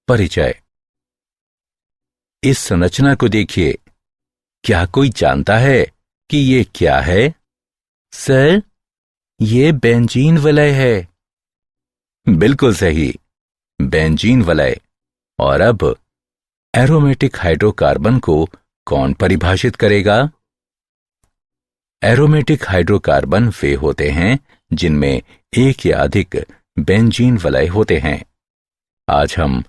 परिचय। इस संरचना को देखिए। क्या कोई जानता है कि ये क्या है? सर, ये बेंजीन वलय है। बिल्कुल सही, बेंजीन वलय। और अब एरोमेटिक हाइड्रोकार्बन को कौन परिभाषित करेगा? एरोमेटिक हाइड्रोकार्बन वे होते हैं जिनमें एक या अधिक बेंजीन वलय होते हैं। आज हम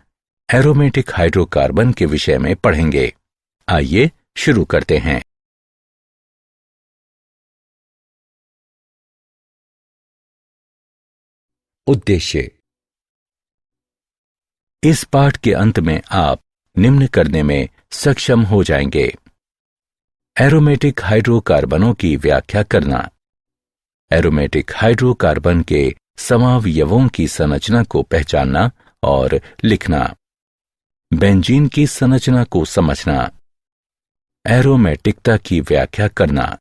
एरोमेटिक हाइड्रोकार्बन के विषय में पढ़ेंगे। आइए शुरू करते हैं। उद्देश्य। इस पाठ के अंत में आप निम्न करने में सक्षम हो जाएंगे। एरोमेटिक हाइड्रोकार्बनों की व्याख्या करना, एरोमेटिक हाइड्रोकार्बन के समावयवों की संरचना को पहचानना और लिखना, बेंजीन की संरचना को समझना, एरोमेटिकता की व्याख्या करना,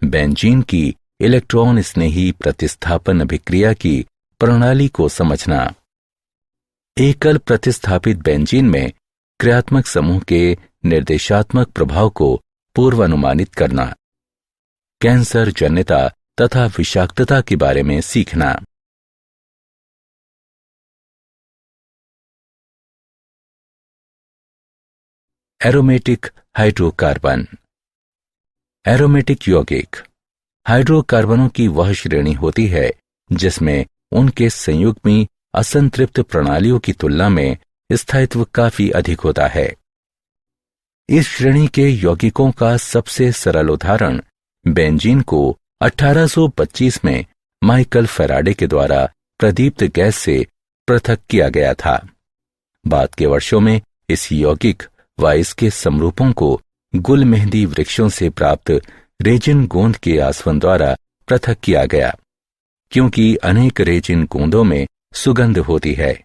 बेंजीन की इलेक्ट्रॉन स्नेही प्रतिस्थापन अभिक्रिया की प्रणाली को समझना, एकल प्रतिस्थापित बेंजीन में क्रियात्मक समूह के निर्देशात्मक प्रभाव को पूर्वानुमानित करना, कैंसर जन्यता तथा विषाक्तता के बारे में सीखना। Aromatic hydrocarbon. एरोमेटिक यौगिक हाइड्रोकार्बनों की वह श्रेणी होती है जिसमें उनके संयुग्मी असंतृप्त प्रणालियों की तुलना में स्थायित्व काफी अधिक होता है। इस श्रेणी के यौगिकों का सबसे सरल उदाहरण बेंजीन को 1825 में माइकल फैराडे के द्वारा प्रदीप्त गैस से पृथक किया गया था। बाद के वर्षों में इस यौगिक व इसके समरूपों को गुल मेहंदी वृक्षों से प्राप्त रेजिन गोंद के आसवन द्वारा पृथक किया गया। क्योंकि अनेक रेजिन गोंदों में सुगंध होती है,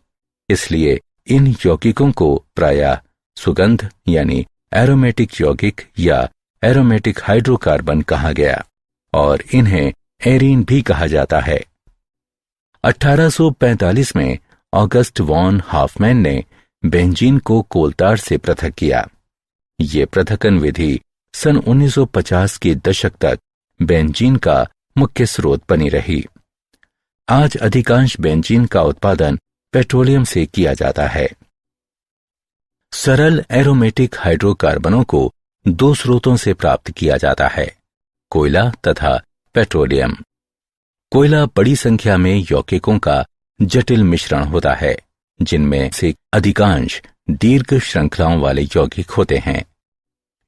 इसलिए इन यौगिकों को प्रायः सुगंध यानी एरोमेटिक यौगिक या एरोमेटिक हाइड्रोकार्बन कहा गया और इन्हें एरीन भी कहा जाता है। 1845 में ऑगस्ट वॉन हाफमैन ने बेंजीन को कोलतार से पृथक किया। ये पृथक्कन विधि सन 1950 के दशक तक बेंजीन का मुख्य स्रोत बनी रही। आज अधिकांश बेंजीन का उत्पादन पेट्रोलियम से किया जाता है। सरल एरोमेटिक हाइड्रोकार्बनों को दो स्रोतों से प्राप्त किया जाता है, कोयला तथा पेट्रोलियम। कोयला बड़ी संख्या में यौगिकों का जटिल मिश्रण होता है, जिनमें से अधिकांश दीर्घ श्रृंखलाओं वाले यौगिक होते हैं।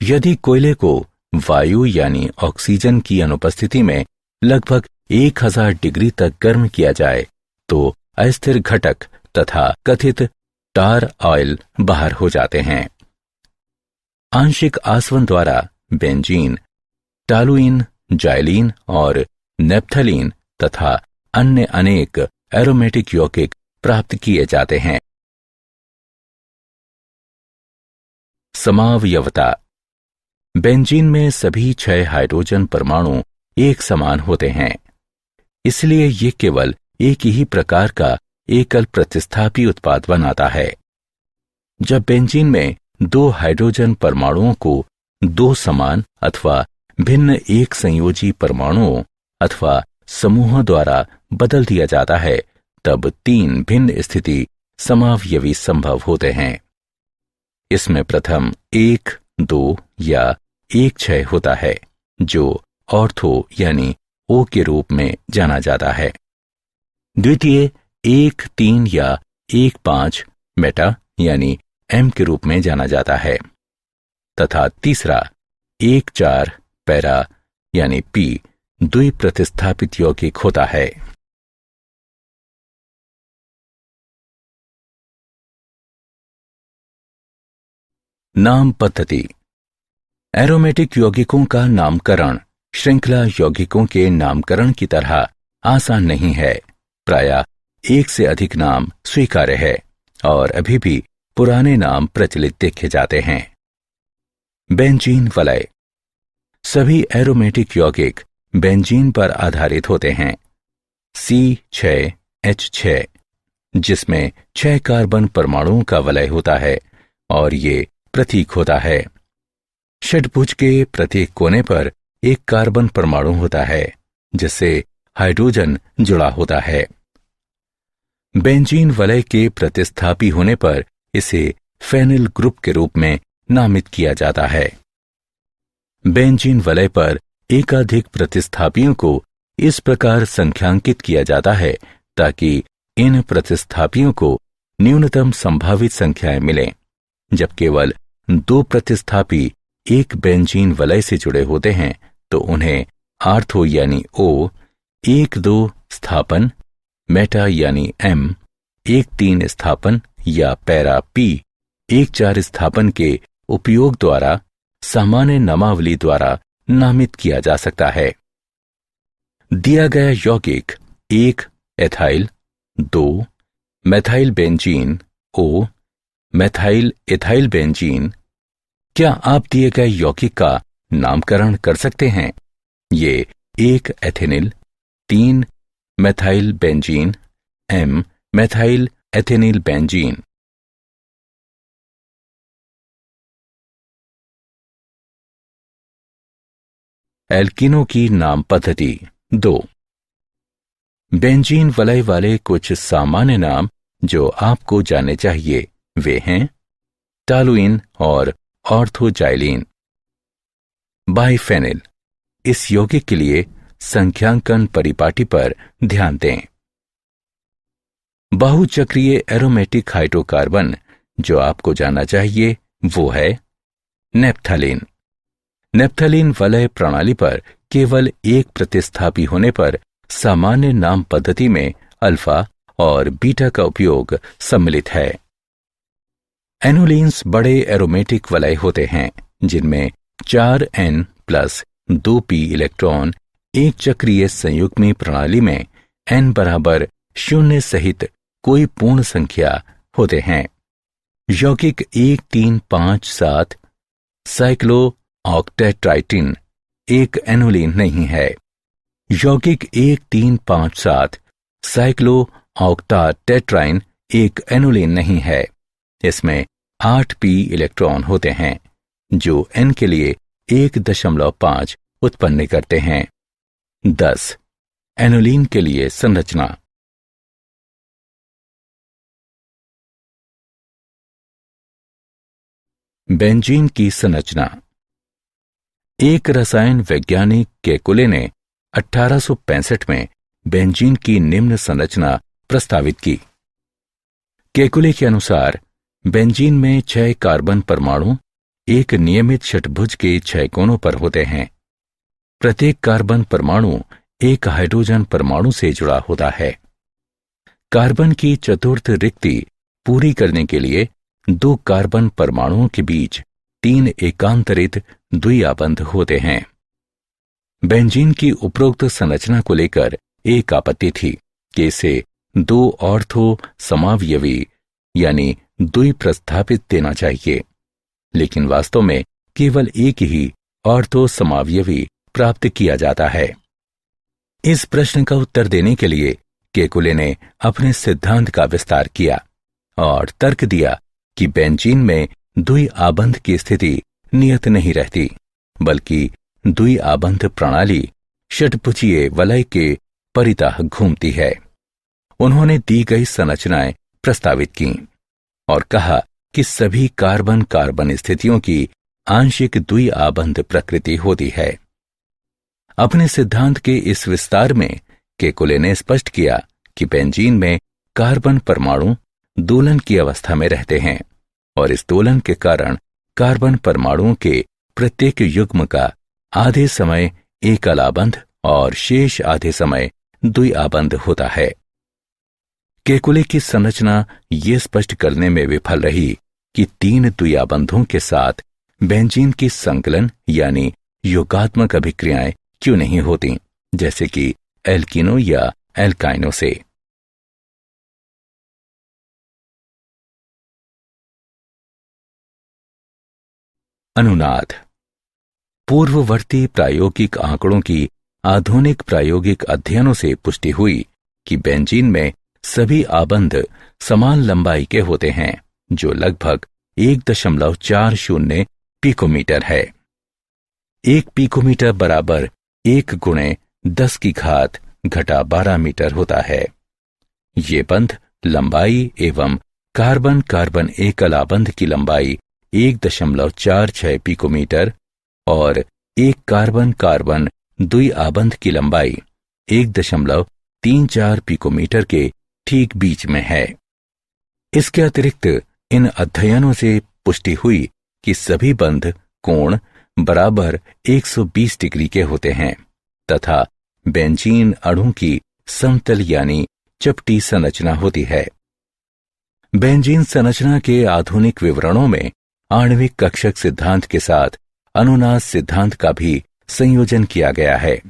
यदि कोयले को वायु यानी ऑक्सीजन की अनुपस्थिति में लगभग 1000 डिग्री तक गर्म किया जाए तो अस्थिर घटक तथा कथित टार ऑयल बाहर हो जाते हैं। आंशिक आसवन द्वारा बेंजीन, टालुइन, जाइलीन और नेप्थलीन तथा अन्य अनेक एरोमेटिक यौगिक प्राप्त किए जाते हैं। समावयवता। बेंजीन में सभी 6 हाइड्रोजन परमाणु एक समान होते हैं, इसलिए ये केवल एक ही प्रकार का एकल प्रतिस्थापी उत्पाद बनाता है। जब बेंजीन में 2 हाइड्रोजन परमाणुओं को 2 समान अथवा भिन्न एक संयोजी परमाणुओं अथवा समूहों द्वारा बदल दिया जाता है, तब 3 भिन्न स्थिति समावयवी संभव होते हैं। इसमें प्रथम 1, 2 या 1, 6 होता है, जो ऑर्थो यानी O के रूप में जाना जाता है। द्वितीय 1, 3 या 1, 5 मेटा यानी M के रूप में जाना जाता है तथा तीसरा 1, 4 पैरा यानी P द्विप्रतिस्थापित यौगिक होता है। नाम पद्धति। एरोमेटिक यौगिकों का नामकरण श्रृंखला यौगिकों के नामकरण की तरह आसान नहीं है। प्रायः एक से अधिक नाम स्वीकार्य है और अभी भी पुराने नाम प्रचलित देखे जाते हैं। बेंजीन वलय। सभी एरोमेटिक यौगिक बेंजीन पर आधारित होते हैं। C6H6 जिसमें 6 कार्बन परमाणुओं का वलय होता है और ये प्रतीक होता है। षट्भुज के प्रत्येक कोने पर एक कार्बन परमाणु होता है जिससे हाइड्रोजन जुड़ा होता है। बेंजीन वलय के प्रतिस्थापी होने पर इसे फेनिल ग्रुप के रूप में नामित किया जाता है। बेंजीन वलय पर एकाधिक प्रतिस्थापियों को इस प्रकार संख्यांकित किया जाता है ताकि इन प्रतिस्थापियों को न्यूनतम संभावित संख्याएं मिलें। जब केवल 2 प्रतिस्थापी एक बेंजीन वलय से जुड़े होते हैं तो उन्हें आर्थो यानी O, 1-2 स्थापन, मेटा यानी M, 1-3 स्थापन या पैरा P, 1-4 स्थापन के उपयोग द्वारा सामान्य नामावली द्वारा नामित किया जा सकता है। दिया गया यौगिक 1 ethyl, 2 methyl benzene O, methyl ethyl benzene. क्या आप दिए गए यौगिक का नामकरण कर सकते हैं? ये 1 ethenyl, 3 methyl benzene, M methyl ethenyl benzene. एल्कीनों की नाम पद्धति 2। बेंजीन वलय वाले कुछ सामान्य नाम जो आपको जानने चाहिए वे हैं टॉलुइन और ऑर्थोजाइलिन। बाइफेनिल। इस यौगिक के लिए संख्यांकन परिपाटी पर ध्यान दें। बहुचक्रीय एरोमेटिक हाइड्रोकार्बन जो आपको जानना चाहिए वो है नेप्थलीन। नेप्थलीन वलय प्रणाली पर केवल एक प्रतिस्थापी होने पर सामान्य नाम पद्धति में अल्फा और बीटा का उपयोग सम्मिलित है। एनोलीन्स बड़े एरोमेटिक वलय होते हैं जिनमें 4n+2p इलेक्ट्रॉन एक चक्रीय संयुग्मी प्रणाली में n बराबर 0 सहित कोई पूर्ण संख्या होते हैं। यौगिक 1,3,5,7 साइक्लो ऑक्टेट्राइटिन एक एनोलीन नहीं है। यौगिक 1,3,5,7 साइक्लो ऑक्टाटेट्राइन एक एनोलीन नहीं है। इसमें 8p इलेक्ट्रॉन होते हैं जो n के लिए 1.5 उत्पन्न करते हैं। 10 एनोलीन के लिए संरचना। बेंजीन की संरचना। एक रसायन वैज्ञानिक केकुले ने 1865 में बेंजीन की निम्न संरचना प्रस्तावित की। केकुले के अनुसार बेंजीन में 6 कार्बन परमाणु एक नियमित षट्भुज के 6 कोनों पर होते हैं। प्रत्येक कार्बन परमाणु एक हाइड्रोजन परमाणु से जुड़ा होता है। कार्बन की चतुर्थ रिक्ति पूरी करने के लिए 2 कार्बन परमाणुओं के बीच 3 एकांतरित द्विआबंध होते हैं। बेंजीन की उपरोक्त संरचना को लेकर एक आपत्ति थी कि इसे 2 ऑर्थो समावयवी यानी द्विप्रस्थापित देना चाहिए, लेकिन वास्तव में केवल एक ही ऑर्थो समावयवी प्राप्त किया जाता है। इस प्रश्न का उत्तर देने के लिए केकुले ने अपने सिद्धांत का विस्तार किया और तर्क दिया कि बेंजीन में द्विआबंध की स्थिति नियत नहीं रहती, बल्कि द्विआबंध प्रणाली षट्भुजीय वलय के परितः घूमती है। उन्होंने दी गई संरचनाएं प्रस्तावित की और कहा कि सभी कार्बन कार्बन स्थितियों की आंशिक द्विआबंध प्रकृति होती है। अपने सिद्धांत के इस विस्तार में केकुले ने स्पष्ट किया कि बेंजीन में कार्बन परमाणु दोलन की अवस्था में रहते हैं और इस दोलन के कारण कार्बन परमाणुओं के प्रत्येक युग्म का आधे समय एकलाबंध और शेष आधे समय द्विआबंध होता है। केकुले की संरचना ये स्पष्ट करने में विफल रही कि 3 द्विआबंधों के साथ बेंजीन की संकलन यानी योगात्मक अभिक्रियाएं क्यों नहीं होती, जैसे कि एल्कीनो या एल्काइनो से। अनुनाद। पूर्ववर्ती प्रायोगिक आंकड़ों की आधुनिक प्रायोगिक अध्ययनों से पुष्टि हुई कि बेंजीन में सभी आबंध समान लंबाई के होते हैं, जो लगभग 1.40 पिकोमीटर है। 1 पिकोमीटर बराबर 1 × 10⁻12 मीटर होता है। ये बंध लंबाई एवं कार्बन कार्बन एकल आबंध की लंबाई 1.46 पिकोमीटर और एक कार्बन कार्बन द्वि आबंध की लंबाई 1.34 पिकोमीटर के ठीक बीच में है। इसके अतिरिक्त इन अध्ययनों से पुष्टि हुई कि सभी बंध कोण बराबर 120 डिग्री के होते हैं तथा बेंजीन अणु की समतल यानी चपटी संरचना होती है। बेंजीन संरचना के आधुनिक विवरणों में आणविक कक्षक सिद्धांत के साथ अनुनाद सिद्धांत का भी संयोजन किया गया है।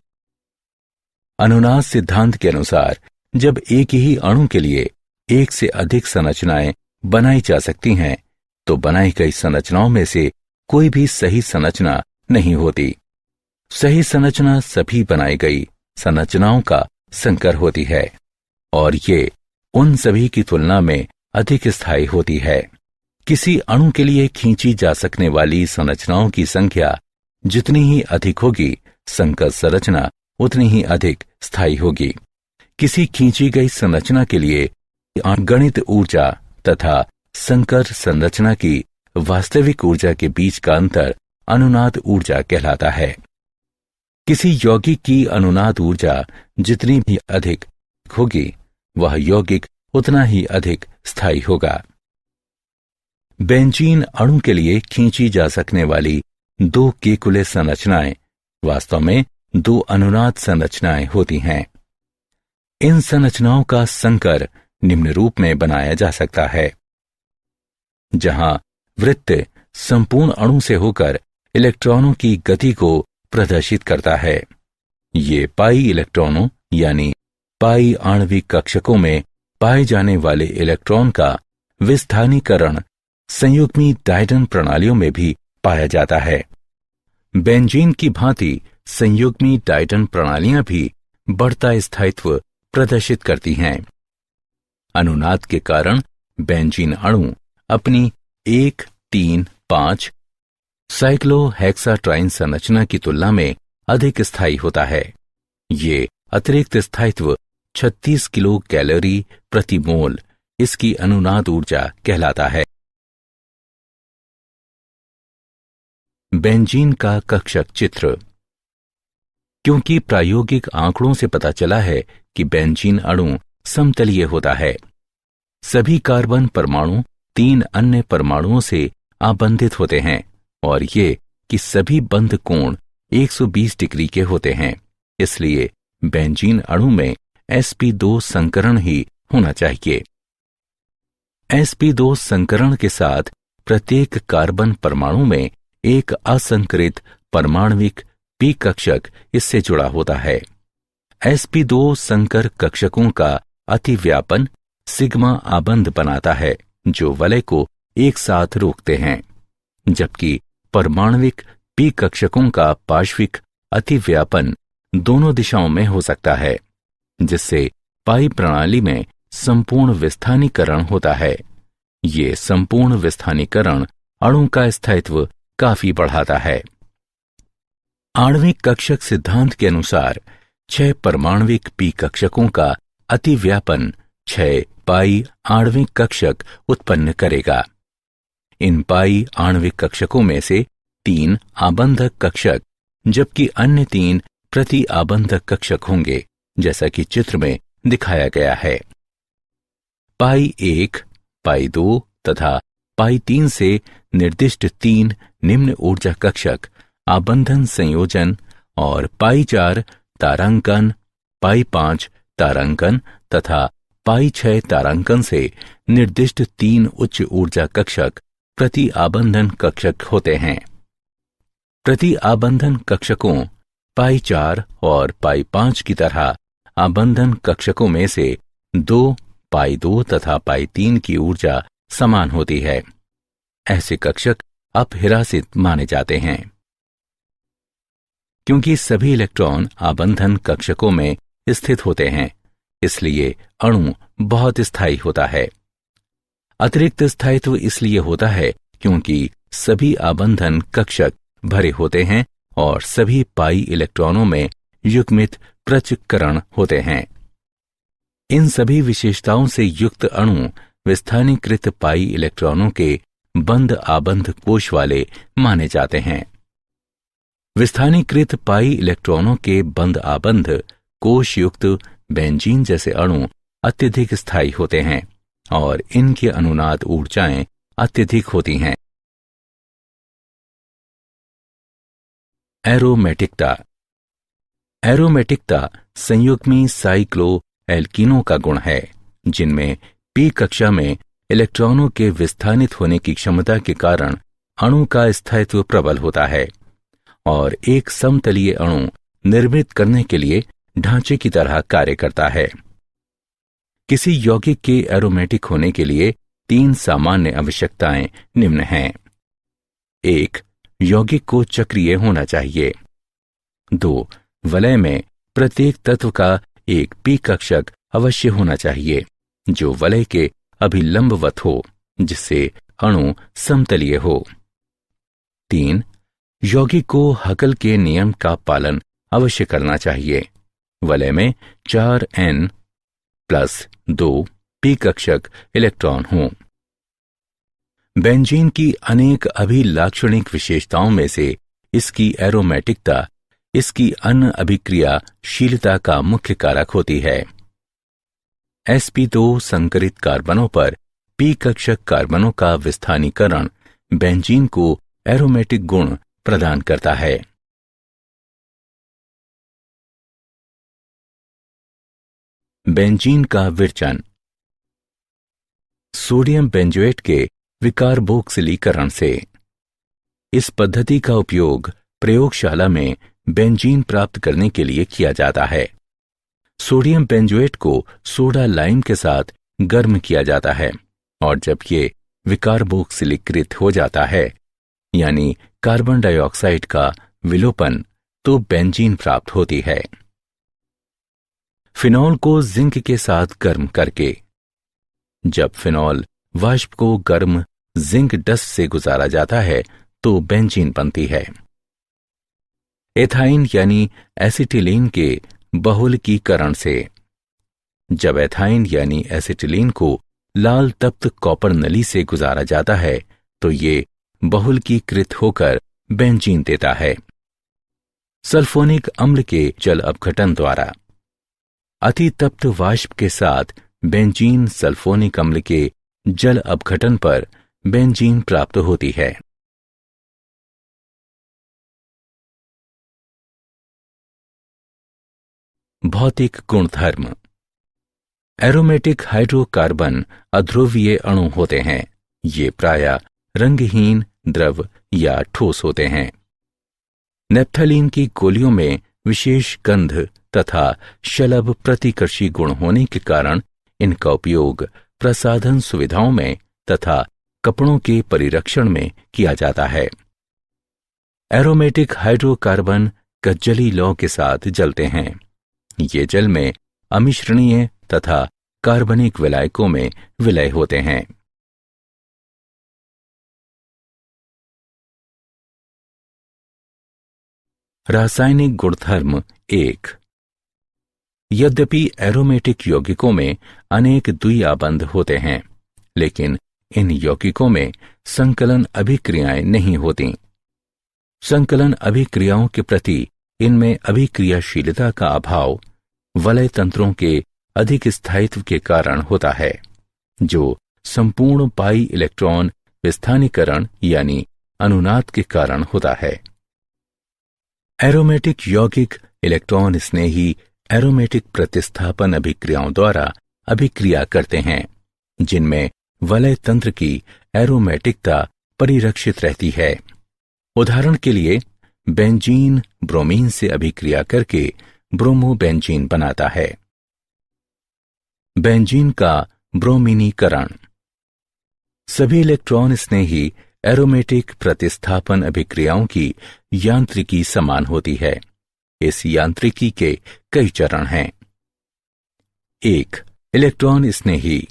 अनुनाद सिद्धांत के अनुसार जब एक ही अणु के लिए एक से अधिक संरचनाएं बनाई जा सकती हैं, तो बनाई गई संरचनाओं में से कोई भी सही संरचना नहीं होती। सही संरचना सभी बनाई गई संरचनाओं का संकर होती है और ये उन सभी की तुलना में अधिक स्थायी होती है। किसी अणु के लिए खींची जा सकने वाली संरचनाओं की संख्या जितनी ही अधिक होगी, संकर संरचना उतनी ही अधिक स्थायी होगी। किसी खींची गई संरचना के लिए गणित ऊर्जा तथा संकर संरचना की वास्तविक ऊर्जा के बीच का अंतर अनुनाद ऊर्जा कहलाता है। किसी यौगिक की अनुनाद ऊर्जा जितनी भी अधिक होगी, वह यौगिक उतना ही अधिक स्थायी होगा। बेंजीन अणु के लिए खींची जा सकने वाली 2 केकुले संरचनाएं वास्तव में 2 अनुनाद संरचनाएं होती हैं। इन संरचनाओं का संकर निम्न रूप में बनाया जा सकता है, जहां वृत्त संपूर्ण अणु से होकर इलेक्ट्रॉनों की गति को प्रदर्शित करता है। ये पाई इलेक्ट्रॉनों यानी पाई आणविक कक्षकों में पाए जाने वाले इलेक्ट्रॉन का विस्थानीकरण संयुग्मी डायटन प्रणालियों में भी पाया जाता है। बेंजीन की भांति संयुग्मी डायटन प्रणालियां भी बढ़ता स्थायित्व प्रदर्शित करती हैं। अनुनाद के कारण बेंजीन अणु अपनी 1,3,5 साइक्लोहेक्साट्राइन संरचना की तुलना में अधिक स्थायी होता है। ये अतिरिक्त स्थायित्व 36 किलो कैलोरी प्रति मोल इसकी अनुनाद ऊर्जा कहलाता है। बेंजीन का कक्षक चित्र। क्योंकि प्रायोगिक आंकड़ों से पता चला है कि बेंजीन अणु समतलीय होता है, सभी कार्बन परमाणु 3 अन्य परमाणुओं से आबंधित होते हैं और ये कि सभी बंध कोण 120 डिग्री के होते हैं, इसलिए बेंजीन अणु में sp2 संकरण ही होना चाहिए। sp2 संकरण के साथ प्रत्येक कार्बन परमाणु में एक असंकरित परमाणविक p कक्षक इससे जुड़ा होता है। sp2 संकर कक्षकों का अतिव्यापन सिग्मा आबंध बनाता है, जो वलय को एक साथ रोकते हैं, जबकि परमाणविक p कक्षकों का पार्श्विक अतिव्यापन दोनों दिशाओं में हो सकता है, जिससे पाई प्रणाली में संपूर्ण विस्थानीकरण होता है। ये संपूर्ण विस्थानीकरण अणु का स्थायित्व काफी बढ़ाता है। आणविक कक्षक सिद्धांत के अनुसार 6 परमाणविक p कक्षकों का अतिव्यापन 6 पाई आणविक कक्षक उत्पन्न करेगा। इन पाई आणविक कक्षकों में से 3 आबंधक कक्षक जबकि अन्य 3 प्रति आबंधक कक्षक होंगे, जैसा कि चित्र में दिखाया गया है। पाई 1, पाई 2 तथा पाई 3 से निर्दिष्ट 3 निम्न ऊर्जा कक्षक आबंधन संयोजन और पाई 4 तारांकन, पाई 5 तारांकन तथा पाई 6 तारांकन से निर्दिष्ट 3 उच्च ऊर्जा कक्षक प्रति आबंधन कक्षक होते हैं। प्रति आबंधन कक्षकों पाई 4 और पाई 5 की तरह आबंधन कक्षकों में से 2 पाई 2 तथा पाई 3 की ऊर्जा समान होती है। ऐसे कक्षक अपहिरासित माने जाते हैं। क्योंकि सभी इलेक्ट्रॉन आबंधन कक्षकों में स्थित होते हैं, इसलिए अणु बहुत स्थायी होता है। अतिरिक्त स्थायित्व इसलिए होता है क्योंकि सभी आबंधन कक्षक भरे होते हैं और सभी पाई इलेक्ट्रॉनों में युग्मित पृथक्करण होते हैं। इन सभी विशेषताओं से युक्त अणु विस्थानीकृत पाई इलेक्ट्रॉनों के बंद आबंध कोश वाले माने जाते हैं। विस्थानीकृत पाई इलेक्ट्रॉनों के बंद आबंध कोश युक्त बेंजीन जैसे अणु अत्यधिक स्थायी होते हैं और इनकी अनुनाद ऊर्जाएं अत्यधिक होती हैं। एरोमेटिकता। एरोमेटिकता संयुग्मी साइक्लोएल्कीनों का गुण है, जिनमें पी कक्षा में इलेक्ट्रॉनों के विस्थानित होने की क्षमता के कारण अणु का स्थायित्व प्रबल होता है और एक समतलीय अणु निर्मित करने के लिए ढांचे की तरह कार्य करता है। किसी यौगिक के एरोमेटिक होने के लिए 3 सामान्य आवश्यकताएं निम्न हैं। 1. यौगिक को चक्रीय होना चाहिए। 2. वलय में प्रत्येक तत्व का एक पी कक्षक अवश्य होना चाहिए जो वलय के अभिलंबवत हो, जिससे अणु समतलीय हो। 3. यौगिक को हकल के नियम का पालन अवश्य करना चाहिए। वलय में 4n+2 पी कक्षक इलेक्ट्रॉन हों। बेंजीन की अनेक अभिलाक्षणिक विशेषताओं में से इसकी एरोमेटिकता इसकी अन्य अभिक्रियाशीलता का मुख्य कारक होती है। sp2 संकरित कार्बनों पर पी कक्षक कार्बनों का विस्थानीकरण बेंजीन को एरोमेटिक गुण प्रदान करता है। बेंजीन का विरचन। सोडियम बेंजोएट के विकार्बोक्सिलीकरण से। इस पद्धति का उपयोग प्रयोगशाला में बेंजीन प्राप्त करने के लिए किया जाता है। सोडियम बेंजोएट को सोडा लाइम के साथ गर्म किया जाता है और जब ये विकार्बोक्सिलीकृत हो जाता है, यानी कार्बन डाइऑक्साइड का विलोपन, तो बेंजीन प्राप्त होती है। फिनॉल को जिंक के साथ गर्म करके। जब फिनॉल वाष्प को गर्म जिंक डस्ट से गुजारा जाता है तो बेंजीन बनती है। एथाइन यानी एसिटिलीन के बहुलकीकरण से। जब एथाइन यानी एसिटिलीन को लाल तप्त कॉपर नली से गुजारा जाता है तो ये बहुलकीकृत होकर बेंजीन देता है। सल्फोनिक अम्ल के जल अपघटन द्वारा। अति तप्त वाष्प के साथ बेंजीन सल्फोनिक अम्ल के जल अपघटन पर बेंजीन प्राप्त होती है। भौतिक गुणधर्म। एरोमेटिक हाइड्रोकार्बन अध्रुवीय अणु होते हैं। ये प्रायः रंगहीन, द्रव या ठोस होते हैं। नेप्थलीन की गोलियों में विशेष गंध तथा शलभ प्रतिकर्षी गुण होने के कारण इनका उपयोग प्रसाधन सुविधाओं में तथा कपड़ों के परिरक्षण में किया जाता है। एरोमेटिक हाइड्रोकार्बन कज्जली लौह के साथ जलते हैं। ये जल में अमिश्रणीय तथा कार्बनिक विलायकों में विलय होते हैं। रासायनिक गुणधर्म 1। यद्यपि एरोमेटिक यौगिकों में अनेक द्विआबंध होते हैं, लेकिन इन यौगिकों में संकलन अभिक्रियाएं नहीं होती। संकलन अभिक्रियाओं के प्रति इनमें अभिक्रियाशीलता का अभाव वलय तंत्रों के अधिक स्थायित्व के कारण होता है, जो संपूर्ण पाई इलेक्ट्रॉन विस्थानीकरण यानी अनुनाद के कारण होता है। एरोमेटिक यौगिक इलेक्ट्रॉन स्नेही एरोमेटिक प्रतिस्थापन अभिक्रियाओं द्वारा अभिक्रिया करते हैं, जिनमें वलय तंत्र की एरोमेटिकता परिरक्षित रहती है। उदाहरण के लिए बेंजीन ब्रोमीन से अभिक्रिया करके ब्रोमोबेंजीन बनाता है। बेंजीन का ब्रोमीनीकरण। सभी इलेक्ट्रॉन स्नेही एरोमेटिक प्रतिस्थापन अभिक्रियाओं की यांत्रिकी समान होती है। इस यांत्रिकी के कई चरण हैं। एक, इलेक्ट्रॉन स्नेही।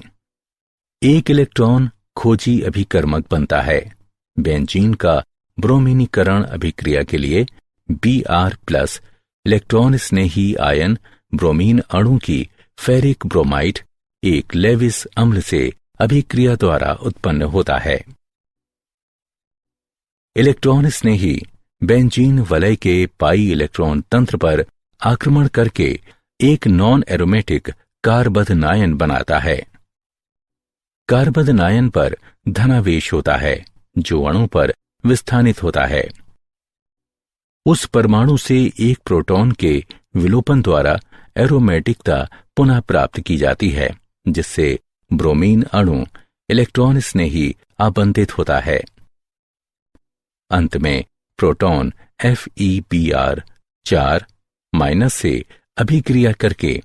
एक इलेक्ट्रॉन खोजी अभिकर्मक बनता है। बेंजीन का ब्रोमीनीकरण अभिक्रिया के लिए Br+ इलेक्ट्रॉन स्नेही आयन ब्रोमीन अणु की फेरिक ब्रोमाइड एक लेविस अम्ल से अभिक्रिया द्वारा उत्पन्न होता है। इलेक्ट्रॉन स्नेही बेंजीन वलय के पाई इलेक्ट्रॉन तंत्र पर आक्रमण करके एक नॉन एरोमेटिक कार्बधनायन बनाता है। कार्बधनायन पर धनावेश होता है जो अणु पर विस्थानित होता है। उस परमाणु से एक प्रोटॉन के विलोपन द्वारा एरोमेटिकता पुनः प्राप्त की जाती है, जिससे ब्रोमीन अणु इलेक्ट्रॉन स्नेही आबंधित होता है। अंत में प्रोटॉन Fe-Br4- से अभिक्रिया करके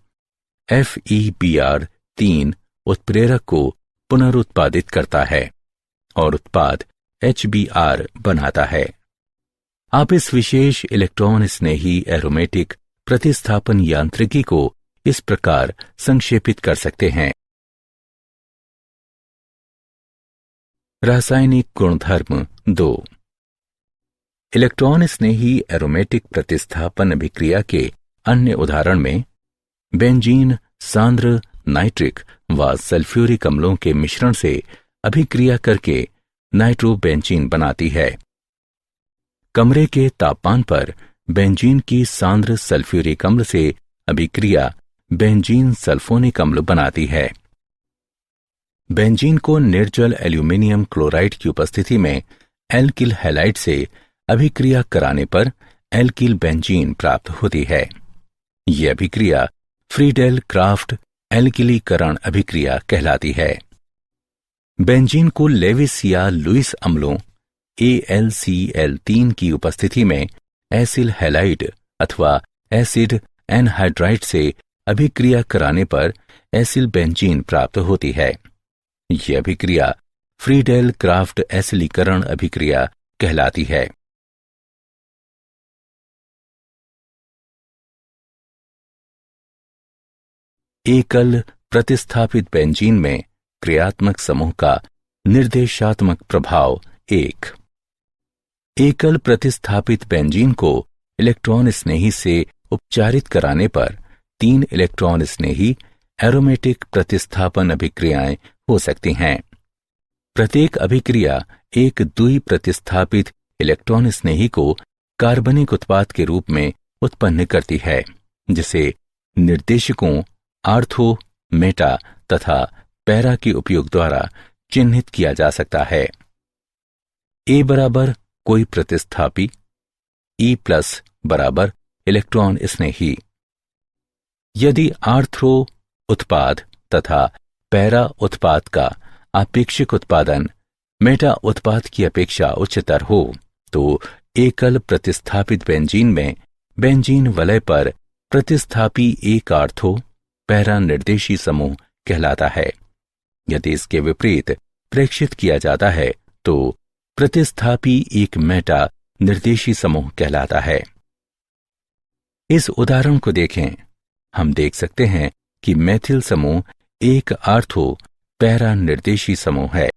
Fe-Br3 उत्प्रेरक को पुनरुत्पादित करता है और उत्पाद HBr बनाता है। आप इस विशेष इलेक्ट्रॉन स्नेही एरोमेटिक प्रतिस्थापन यांत्रिकी को इस प्रकार संक्षेपित कर सकते हैं। रासायनिक गुणधर्म 2। इलेक्ट्रॉन स्नेही एरोमेटिक प्रतिस्थापन अभिक्रिया के अन्य उदाहरण में बेंजीन सांद्र नाइट्रिक व सल्फ्यूरिक अम्लों के मिश्रण से अभिक्रिया करके नाइट्रोबेंजीन बनाती है। कमरे के तापमान पर बेंजीन की सांद्र सल्फ्यूरिक अम्ल से अभिक्रिया बेंजीन सल्फोनिक अम्ल बनाती है। बेंजीन को निर्जल एल्यूमिनियम क्लोराइड की उपस्थिति में एल्किल हैलाइड से अभिक्रिया कराने पर एल्किल बेंजीन प्राप्त होती है। यह अभिक्रिया फ्रीडेल क्राफ्ट एल्किलीकरण अभिक्रिया कहलाती है। बेंजीन को लेविस या लुईस अम्लों AlCl3 की उपस्थिति में एसिल हैलाइड अथवा एसिड एनहाइड्राइड से अभिक्रिया कराने पर एसिल बेंजीन प्राप्त होती है। यह अभिक्रिया फ्रीडेल क्राफ्ट एसिलीकरण अभिक्रिया कहलाती है। एकल प्रतिस्थापित बेंजीन में क्रियात्मक समूह का निर्देशात्मक प्रभाव 1। एकल प्रतिस्थापित बेंजीन को इलेक्ट्रॉन स्नेही से उपचारित कराने पर 3 इलेक्ट्रॉन स्नेही एरोमेटिक प्रतिस्थापन अभिक्रियाएं हो सकती हैं। प्रत्येक अभिक्रिया एक द्वि प्रतिस्थापित इलेक्ट्रॉन स्नेही को कार्बनिक उत्पाद के रूप में उत्पन्न करती है, जिसे निर्देशकों आर्थो, मेटा तथा पैरा के उपयोग द्वारा चिन्हित किया जा सकता है। A बराबर कोई प्रतिस्थापी, E+ बराबर इलेक्ट्रॉन स्नेही। यदि आर्थो उत्पाद तथा पैरा उत्पाद का आपेक्षिक उत्पादन मेटा उत्पाद की अपेक्षा उच्चतर हो तो एकल प्रतिस्थापित बेंजीन में बेंजीन वलय पर प्रतिस्थापी एक आर्थो पैरा निर्देशी समूह कहलाता है। यदि इसके विपरीत प्रेक्षित किया जाता है तो प्रतिस्थापी एक मेटा निर्देशी समूह कहलाता है। इस उदाहरण को देखें। हम देख सकते हैं कि मेथिल समूह एक आर्थो पैरा निर्देशी समूह है।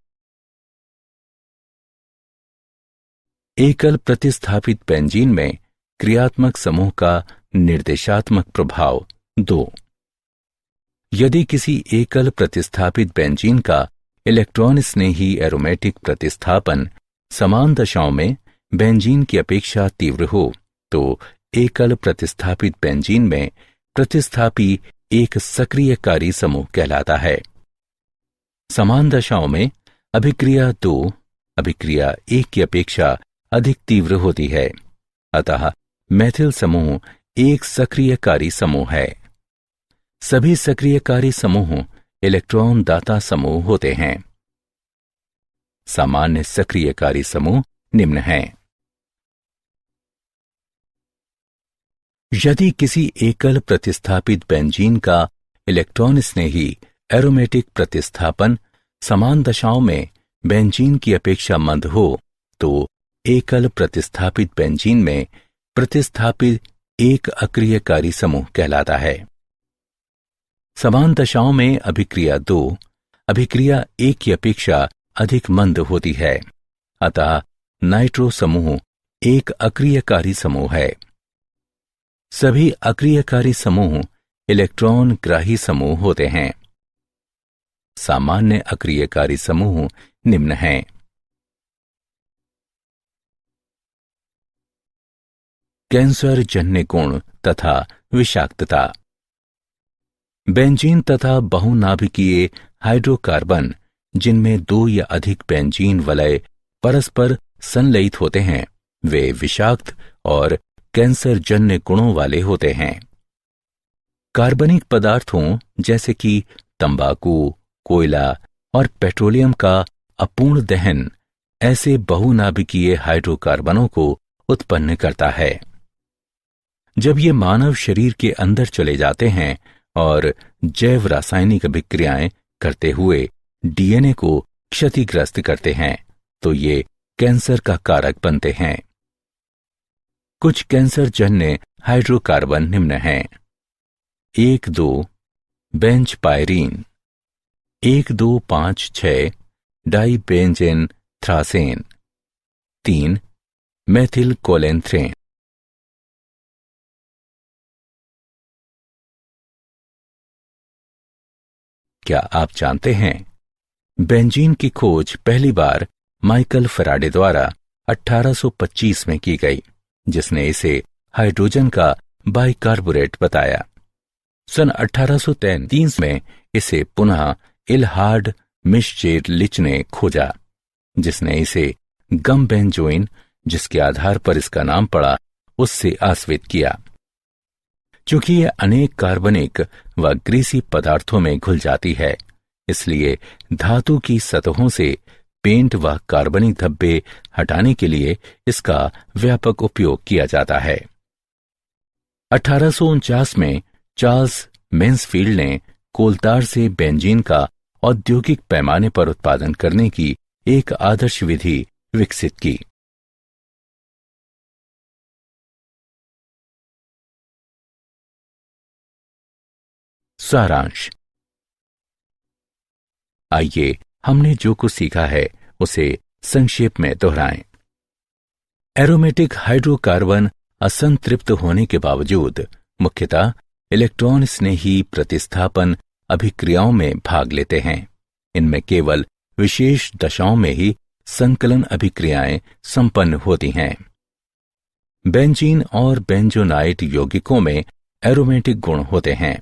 एकल प्रतिस्थापित बेंजीन में क्रियात्मक समूह का निर्देशात्मक प्रभाव 2। यदि किसी एकल प्रतिस्थापित बेंजीन का इलेक्ट्रॉन स्नेही एरोमेटिक प्रतिस्थापन समान दशाओं में बेंजीन की अपेक्षा तीव्र हो तो एकल प्रतिस्थापित बेंजीन में प्रतिस्थापी एक सक्रियकारी समूह कहलाता है। समान दशाओं में अभिक्रिया 2 अभिक्रिया 1 की अपेक्षा अधिक तीव्र होती है, अतः मेथिल समूह एक सक्रियकारी समूह है। सभी सक्रियकारी समूह इलेक्ट्रॉन दाता समूह होते हैं। सामान्य सक्रियकारी समूह निम्न हैं। यदि किसी एकल प्रतिस्थापित बेंजीन का इलेक्ट्रॉन स्नेही एरोमेटिक प्रतिस्थापन समान दशाओं में बेंजीन की अपेक्षा मंद हो तो एकल प्रतिस्थापित बेंजीन में प्रतिस्थापित एक अक्रियकारी समूह कहलाता है। समान दशाओं में अभिक्रिया 2 अभिक्रिया 1 की अपेक्षा अधिक मंद होती है। अतः नाइट्रो समूह एक अक्रियकारी समूह है। सभी अक्रियकारी समूह इलेक्ट्रॉन ग्राही समूह होते हैं। सामान्य अक्रियकारी समूह निम्न हैं। कैंसर जन्य गुण तथा विषाक्तता। बेंजीन तथा बहुनाभिकीय हाइड्रोकार्बन जिनमें 2 या अधिक बेंजीन वलय परस्पर संलयित होते हैं, वे विषाक्त और कैंसर जन्य गुणों वाले होते हैं। कार्बनिक पदार्थों जैसे कि तंबाकू, कोयला और पेट्रोलियम का अपूर्ण दहन ऐसे बहुनाभिकीय हाइड्रोकार्बनों को उत्पन्न करता है। जब ये मानव शरीर के अंदर चले जाते हैं और जैव रासायनिक अभिक्रियाएं करते हुए डीएनए को क्षतिग्रस्त करते हैं, तो ये कैंसर का कारक बनते हैं। कुछ कैंसर जन्य हाइड्रोकार्बन निम्न हैं। 1,2 बेंजपायरीन, 1,2,5,6 डाइबेंजेन थ्रासेन, 3 मेथिल कोलेंथ्रेन। क्या आप जानते हैं बेंजीन की खोज पहली बार माइकल फैराडे द्वारा 1825 में की गई, जिसने इसे हाइड्रोजन का बाइकार्बोरेट बताया। सन 1833 में इसे पुनः इलहार्ड मिश्चेरलिच ने खोजा, जिसने इसे गम बेंजोइन, जिसके आधार पर इसका नाम पड़ा, उससे आश्रित किया। चूंकि यह अनेक कार्बनिक व ग्रीसी पदार्थों में घुल जाती है, इसलिए धातु की सतहों से पेंट व कार्बनिक धब्बे हटाने के लिए इसका व्यापक उपयोग किया जाता है। 1849 में चार्ल्स मेंसफील्ड ने कोलतार से बेंजीन का औद्योगिक पैमाने पर उत्पादन करने की एक आदर्श विधि विकसित की। सारांश। आइए हमने जो कुछ सीखा है उसे संक्षेप में दोहराएं। एरोमेटिक हाइड्रोकार्बन असंतृप्त होने के बावजूद मुख्यतः इलेक्ट्रॉन स्नेही प्रतिस्थापन अभिक्रियाओं में भाग लेते हैं। इनमें केवल विशेष दशाओं में ही संकलन अभिक्रियाएं संपन्न होती हैं। बेंजीन और बेंजोनाइट यौगिकों में एरोमेटिक गुण होते हैं।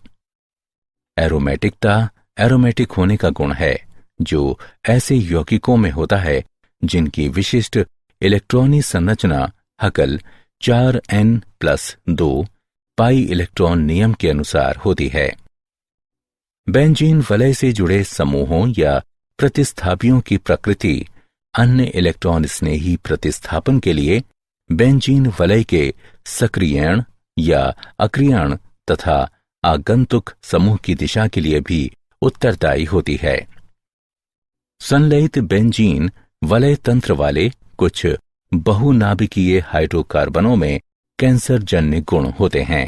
एरोमेटिकता एरोमेटिक होने का गुण है, जो ऐसे यौगिकों में होता है जिनकी विशिष्ट इलेक्ट्रॉनी संरचना हकल 4n+2 पाई इलेक्ट्रॉन नियम के अनुसार होती है। बेंजीन वलय से जुड़े समूहों या प्रतिस्थापियों की प्रकृति अन्य इलेक्ट्रॉन स्नेही प्रतिस्थापन के लिए बेंजीन वलय के सक्रियण या अक्रियण तथा आगंतुक समूह की दिशा के लिए भी उत्तरदायी होती है। संलयित बेंजीन वलय तंत्र वाले कुछ बहुनाभिकीय हाइड्रोकार्बनों में कैंसर जन्य गुण होते हैं।